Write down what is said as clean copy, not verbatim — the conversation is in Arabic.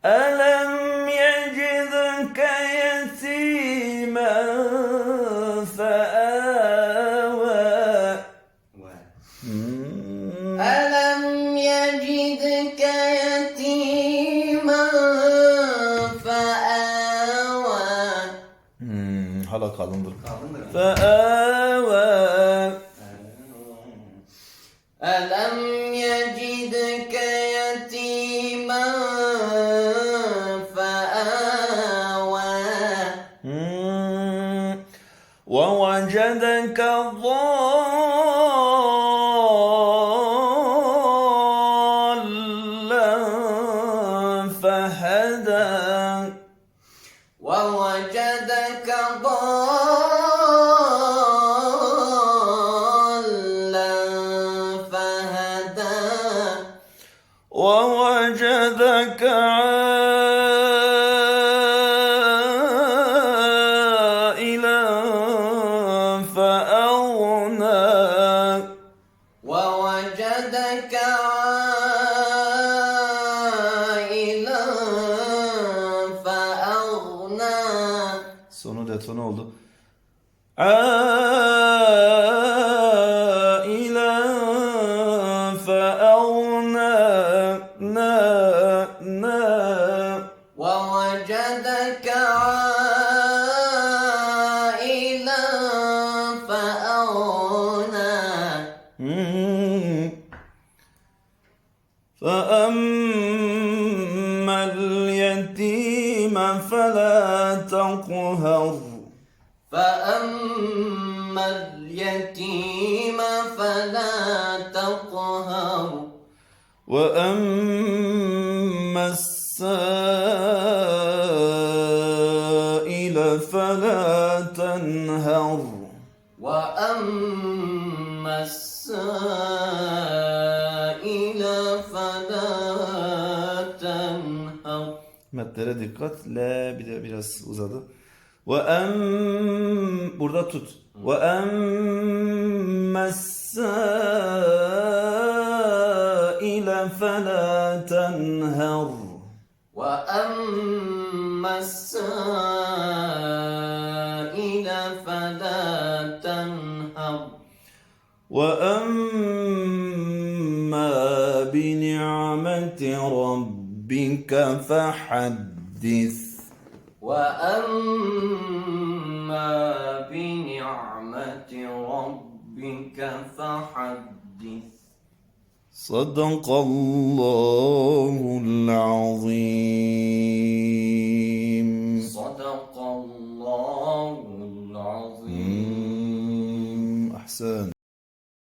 ألم يجدك يتيما فآوى. ألم يجدك يتيما فآوى. Hala kalındır. Kalındır. فآوى. ألم يجدك يتيما فآوى. ووجدك ضالا فهدى. ووجدك ضالا فهدى. ووجدك عائلا فأغنى. ووجدك عائلا فأغنى. Sonu detone oldu. عائلا فأغنى. ووجدك عائلا فأغنى. فأما اليتيم فلا تقهر. فأما اليتيم فلا تقهر. وأما السائل فلا تنهر. وأما السائل فلا تنهر. Metlere dikkat. L bir de biraz uzadı. Burada tut. وَأَمَّا السَّائِلَ فَلَا تَنْهَرْ. وأما السائل فلا تنهر. وَأَمَّا بِنِعْمَةِ رَبِّكَ فَحَدِّثْ. وأما بنعمة ربك فحدث. صدق الله العظيم. صدق الله العظيم. أحسن.